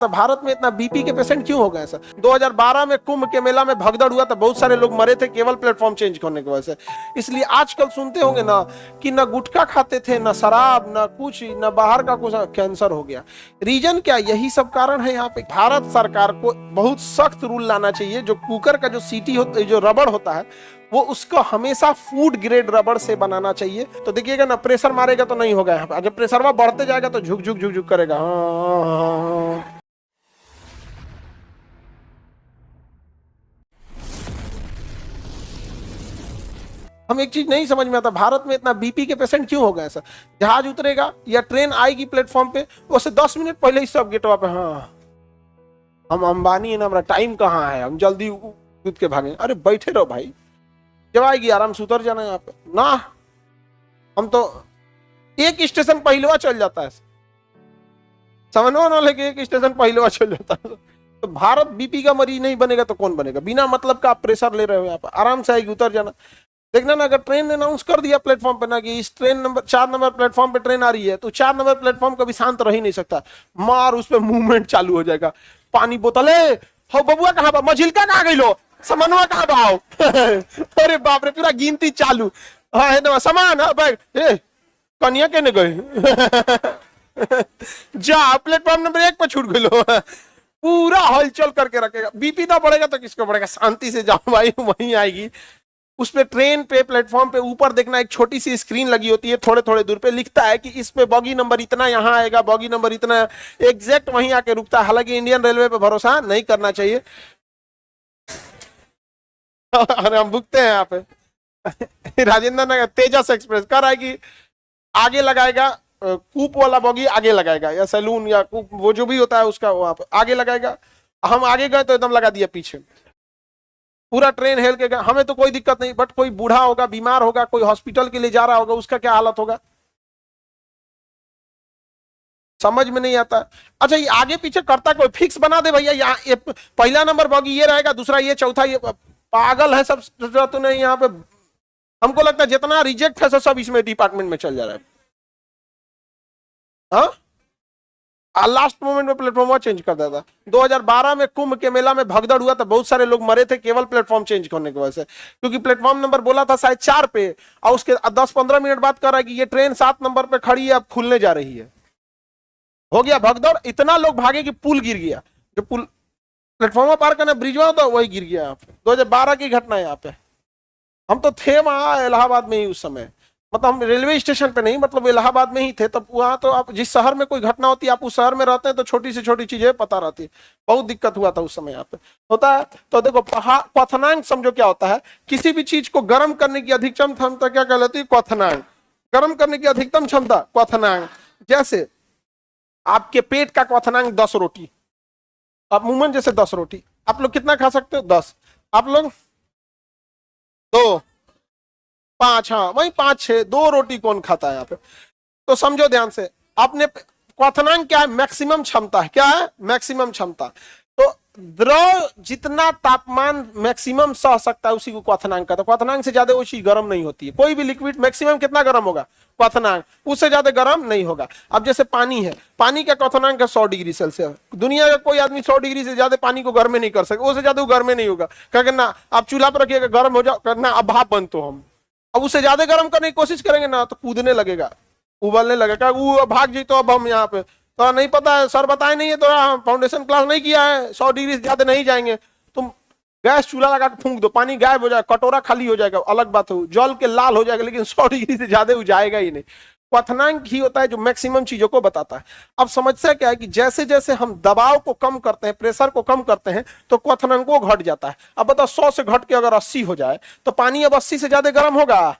तो भारत में इतना बीपी के पेशेंट क्यों हो गए सर? 2012 में कुंभ के मेला में भगदड़ हुआ था, बहुत सारे लोग मरे थे केवल प्लेटफॉर्म चेंज करने की वजह से। इसलिए आजकल सुनते होंगे ना कि ना गुटखा खाते थे, ना शराब, ना कुछ, ना बाहर का कुछ, कैंसर हो गया। रीजन क्या? यही सब कारण है। यहाँ पे भारत सरकार को बहुत सख्त रूल लाना चाहिए। जो कुकर का जो सीटी होता है, जो रबड़ होता है, वो उसको हमेशा फूड ग्रेड रबड़ से बनाना चाहिए। तो देखिएगा ना, प्रेशर मारेगा तो नहीं होगा यहाँ पे, जब प्रेशर बढ़ते जाएगा तो झुक झुक झुक झुक करेगा। हाँ। हम एक चीज नहीं समझ में आता, भारत में इतना बीपी के पेशेंट क्यों हो गए सर? जहाज उतरेगा या ट्रेन आएगी प्लेटफॉर्म पे, उससे 10 मिनट पहले ही सब गेटवा पे, हाँ हम अंबानी है ना, हमारा टाइम कहाँ है, हम जल्दी कूद के भागे। अरे बैठे रहो भाई, जब आएगी आराम से उतर जाना यहाँ पे ना। हम तो एक स्टेशन पहलवा चल जाता है, समझो ना, लेके एक स्टेशन पहलवा चल जाता है। तो भारत बीपी का मरीज नहीं बनेगा तो कौन बनेगा? बिना मतलब का आप प्रेशर ले रहे हो यहाँ पर, आराम से आएगी उतर जाना। देखना ना, अगर ट्रेन ने अनाउंस कर दिया प्लेटफॉर्म पे ना कि इस ट्रेन नंबर 4 नंबर प्लेटफॉर्म पे ट्रेन आ रही है, तो 4 नंबर प्लेटफॉर्म कभी शांत रह ही नहीं सकता, मार उस पर मूवमेंट चालू हो जाएगा। पानी बोतले हो, बबुआ कहाँ बा, मझिलका कहाँ गई लो, समनवा कहाँ बाओ अरे बाप रे, पूरा गिनती चालू। हाँ है ना सामान, बैग कनिया केने गए जा प्लेटफॉर्म नंबर 1 पर छूट गई लो पूरा हलचल करके रखेगा। बीपी ना बढ़ेगा तो किसको बढ़ेगा? शांति से जाओ भाई, वहीं आएगी। उस पे ट्रेन पे प्लेटफॉर्म पे ऊपर देखना, एक छोटी सी स्क्रीन लगी होती है, थोड़े थोड़े दूर पे लिखता है कि इस पे बॉगी नंबर इतना यहाँ आएगा, बॉगी नंबर इतना, एग्जैक्ट वहीं आके रुकता है। हालांकि इंडियन रेलवे पे भरोसा नहीं करना चाहिए अरे हम भुगते हैं यहाँ पे राजेंद्र नगर तेजस एक्सप्रेस कर आएगी, आगे लगाएगा, कूप वाला बॉगी आगे लगाएगा, या सैलून या कूप, वो जो भी होता है उसका वहां पे आगे लगाएगा। हम आगे गए तो एकदम लगा दिया पीछे, पूरा ट्रेन हिल के गया। हमें तो कोई दिक्कत नहीं, बट कोई बूढ़ा होगा, बीमार होगा, कोई हॉस्पिटल के लिए जा रहा होगा, उसका क्या हालत होगा? समझ में नहीं आता। अच्छा, ये आगे पीछे करता कोई फिक्स बना दे भैया, यहाँ पहला नंबर बॉगी ये रहेगा, दूसरा ये, चौथा ये। पागल है सब तो नहीं यहाँ पे। हमको लगता है जितना रिजेक्ट है सब इसमें डिपार्टमेंट में चल जा रहा है। हाँ, लास्ट मोमेंट में प्लेटफॉर्म चेंज कर दिया था। 2012 में कुंभ के मेला में भगदड़ हुआ था, बहुत सारे लोग मरे थे केवल प्लेटफॉर्म चेंज करने की वजह से, क्योंकि प्लेटफॉर्म नंबर बोला था शायद 4 पे, और उसके 10-15 मिनट बाद कह रहा है कि ये ट्रेन 7 नंबर पे खड़ी है, अब खुलने जा रही है। हो गया भगदड़, इतना लोग भागे कि पुल गिर गया। जो पुल प्लेटफॉर्म पार करना ब्रिजवा होता वही गिर गया यहाँ पे। 2012 की घटना है यहाँ पे। हम तो थे वहां इलाहाबाद में ही उस समय, मतलब हम रेलवे स्टेशन पे नहीं, मतलब इलाहाबाद में ही थे तब। वहां तो आप जिस शहर में कोई घटना होती है, आप उस शहर में रहते हैं तो छोटी से छोटी चीजें पता रहती है। बहुत दिक्कत हुआ था उस समय यहाँ पे। होता है तो देखो, क्वथनांक समझो क्या होता है। किसी भी चीज को गर्म करने की अधिकतम क्षमता क्या कहलाती है? क्वथनांक। गर्म करने की अधिकतम क्षमता क्वथनांक। जैसे आपके पेट का क्वथनांक 10 रोटी, आप मूवमेंट जैसे 10 रोटी, आप लोग कितना खा सकते हो? 10। आप लोग 2, 5, हाँ वही 5-6, 2 रोटी कौन खाता है यहाँ पे? तो समझो ध्यान से, आपने क्वथनांक क्या है? मैक्सिमम क्षमता है। क्या है? मैक्सिमम क्षमता। तो द्रव जितना तापमान मैक्सिमम सह सकता है उसी को क्वथनांक कहता है। क्वथनांक से ज्यादा वो चीज गर्म नहीं होती है। कोई भी लिक्विड मैक्सिमम कितना गर्म होगा? क्वथनांक, उससे ज्यादा गर्म नहीं होगा। अब जैसे पानी है, पानी का क्वथनांक है 100 डिग्री सेल्सियस। दुनिया का कोई आदमी 100 डिग्री से ज्यादा पानी को गर्म नहीं कर सकता, उससे ज्यादा वो गर्म नहीं होगा। क्या करना, आप चूल्हा पर रखिएगा, गर्म हो जाओ करना, अब भाप बन तो हम अब उससे ज्यादा गर्म करने की कोशिश करेंगे ना तो कूदने लगेगा, उबलने लगेगा, वो भाग जी। तो अब हम यहाँ पे तो नहीं पता है, सर बताए नहीं है, तो फाउंडेशन क्लास नहीं किया है, 100 डिग्री से ज्यादा नहीं जाएंगे। तुम गैस चूल्हा लगा के फूंक दो, पानी गायब हो जाएगा, कटोरा खाली हो जाएगा, अलग बात हो, जल के लाल हो जाएगा, लेकिन 100 डिग्री से ज्यादा वो जाएगा ही नहीं। क्वथनांक ही होता है जो मैक्सिमम चीजों को बताता है। अब समस्या क्या है कि जैसे जैसे हम दबाव को कम करते हैं, प्रेशर को कम करते हैं, तो क्वथनांक वो घट जाता है। अब बताओ 100 से घट के अगर 80 हो जाए तो पानी अब 80 से ज्यादा गर्म होगा।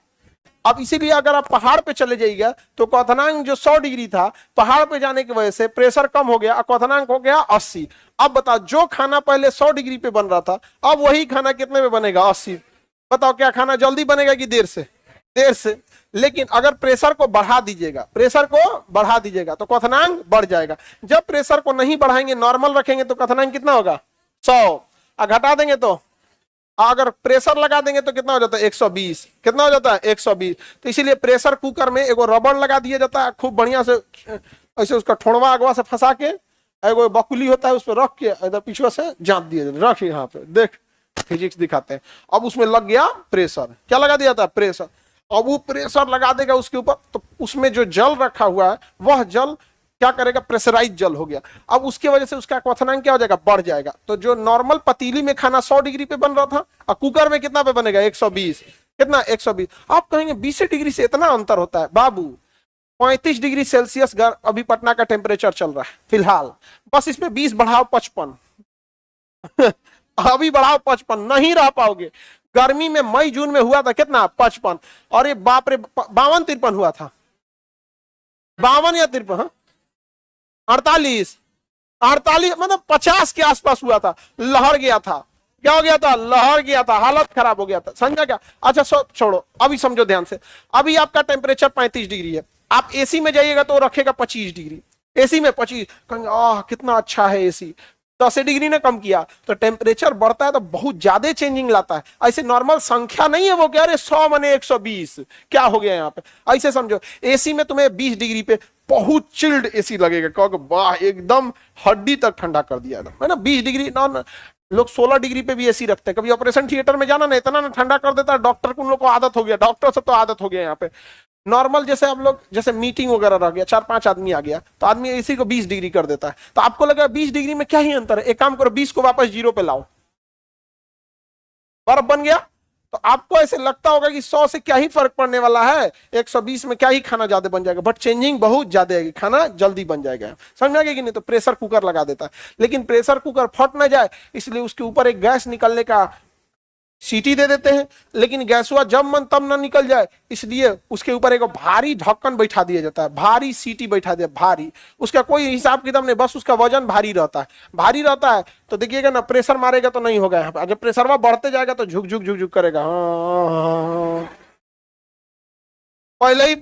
अब इसीलिए अगर आप पहाड़ पे चले जाइएगा तो क्वथनांक जो 100 डिग्री था, पहाड़ पे जाने की वजह से प्रेशर कम हो गया, क्वथनांक हो गया 80। अब बताओ, जो खाना पहले 100 डिग्री पे बन रहा था, अब वही खाना कितने में बनेगा? 80। बताओ, क्या खाना जल्दी बनेगा कि देर से? देर से। लेकिन अगर प्रेशर को बढ़ा दीजिएगा, प्रेशर को बढ़ा दीजिएगा तो क्वथनांक बढ़ जाएगा। जब प्रेशर को नहीं बढ़ाएंगे, नॉर्मल रखेंगे, तो क्वथनांक कितना होगा? 100। घटा देंगे तो, अगर प्रेशर लगा देंगे तो कितना हो जाता है? 120। कितना हो जाता है? 120। तो इसीलिए प्रेशर कुकर में एगो रबड़ लगा दिया जाता है, खूब बढ़िया से ऐसे उसका ठोड़वा अगवा से फंसा के एगो बकुली होता है, उस पर रख के इधर पीछे से जांच दिया जाता है, रख यहाँ पे देख, फिजिक्स दिखाते हैं। अब उसमें लग गया प्रेशर, क्या लगा दिया था, प्रेशर। अब वो प्रेशर लगा देगा उसके ऊपर, तो उसमें जो जल रखा हुआ है वह जल क्या करेगा, प्रेशराइज जल हो गया। अब उसके वजह से उसका क्वथनांक क्या हो जाएगा, बढ़ जाएगा। तो जो नॉर्मल पतीली में खाना 100 डिग्री पे बन रहा था, और कुकर में कितना पे बनेगा, 120। कितना, 120। आप कहेंगे 20 डिग्री से इतना अंतर होता है, बाबू 35 डिग्री सेल्सियस अभी पटना का टेम्परेचर चल रहा है फिलहाल, बस इसमें 20 बढ़ाओ 55 अभी बढ़ाओ 55, नहीं रह पाओगे। गर्मी में मई जून में हुआ था कितना, 55, और ये बाप रे 52-53 हुआ था, 52 या 53, 48 मतलब 50 के आसपास हुआ था, लहर गया था। क्या हो गया था, लहर गया था, हालत खराब हो गया था, समझा क्या। अच्छा छोड़ो, अभी समझो ध्यान से। अभी आपका टेम्परेचर 35 डिग्री है, आप एसी में जाइएगा तो रखेगा 25 डिग्री, एसी में 25, कहेंगे आह कितना अच्छा है एसी, 10 डिग्री ने कम किया, तो टेम्परेचर बढ़ता है तो बहुत ज्यादा चेंजिंग लाता है। ऐसे नॉर्मल संख्या नहीं है वो, कह रहे 100 माने 120, क्या हो गया यहाँ पे, ऐसे समझो। एसी में तुम्हें 20 डिग्री पे बहुत चिल्ड एसी लगेगा, कहोगे वाह एकदम हड्डी तक ठंडा कर दिया है ना। 20 डिग्री नॉन, लोग 16 डिग्री पे भी एसी रखते हैं। कभी ऑपरेशन थिएटर में जाना ना, इतना ना ठंडा कर देता है डॉक्टर को, उन लोग को आदत हो गया, डॉक्टर सब तो आदत हो गया यहाँ पे। नॉर्मल जैसे आप लोग, जैसे मीटिंग वगैरह रह गया, 4-5 आदमी आ गया, तो आदमी एसी को 20 डिग्री कर देता है, तो आपको लगा 20 डिग्री में क्या ही अंतर है, एक काम करो 20 को वापस 0 पे लाओ, बर्फ बन गया। तो आपको ऐसे लगता होगा कि 100 से क्या ही फर्क पड़ने वाला है, 120 में क्या ही खाना ज्यादा बन जाएगा, बट चेंजिंग बहुत ज्यादा है, खाना जल्दी बन जाएगा, समझ में आ गया कि नहीं। तो प्रेशर कुकर लगा देता है, लेकिन प्रेशर कुकर फट ना जाए इसलिए उसके ऊपर एक गैस निकलने का सीटी दे देते हैं, लेकिन गैसवा जब मन तब ना निकल जाए इसलिए उसके ऊपर एक भारी ढक्कन बैठा दिया जाता है, भारी सीटी बैठा दिया, भारी, उसका कोई हिसाब किताब नहीं, बस उसका वजन भारी रहता है, भारी रहता है। तो देखिएगा ना, प्रेशर मारेगा तो नहीं होगा यहाँ पे, जब प्रेशरवा बढ़ते जाएगा तो झुक झुक झुक झुक करेगा, हाँ पहले ही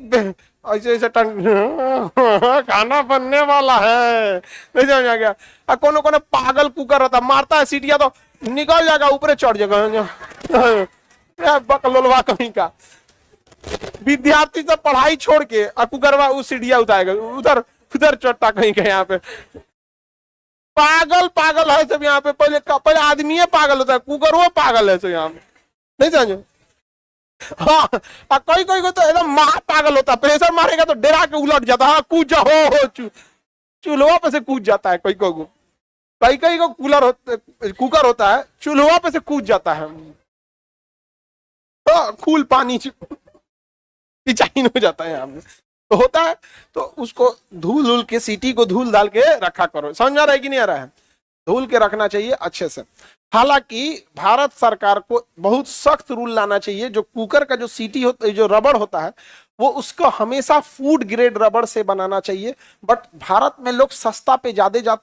ऐसे ऐसे खाना बनने वाला है, नहीं समझ आ गया। कोनो कोनो पागल कुकर रहता, मारता है सीटिया तो निकल जाएगा, ऊपर चढ़ जाएगा, बकलोलवा कहीं का विद्यार्थी सब पढ़ाई छोड़ के कुकरवा उस सीढ़िया उतारेगा, उधर उधर चट्टा कहीं का। यहाँ पे पागल पागल है सब यहाँ पे, पहले आदमी पागल होता है, कुकर वो पागल है सब यहाँ पे, नहीं समझो। हाँ, कोई कोई को तो एकदम महा पागल होता है, प्रेशर मारेगा तो डरा के उलट जाता है, कूद जा हो चूल्हा पे से कूद जाता है, कोई को कई कई को कुकर होता है चूल्हा पे से कूद जाता है, तो खूल पानी चाइन हो जाता है यहाँ पे, तो होता है। तो उसको धूल के सीटी को धूल डाल के रखा करो, समझ आ रहा है कि नहीं आ रहा है, धूल के रखना चाहिए अच्छे से। हालांकि भारत सरकार को बहुत सख्त रूल लाना चाहिए, जो कुकर का जो सीटी होता है, जो रबड़ होता है, वो उसको हमेशा फूड ग्रेड रबड़ से बनाना चाहिए। बट भारत में लोग सस्ता पे ज्यादा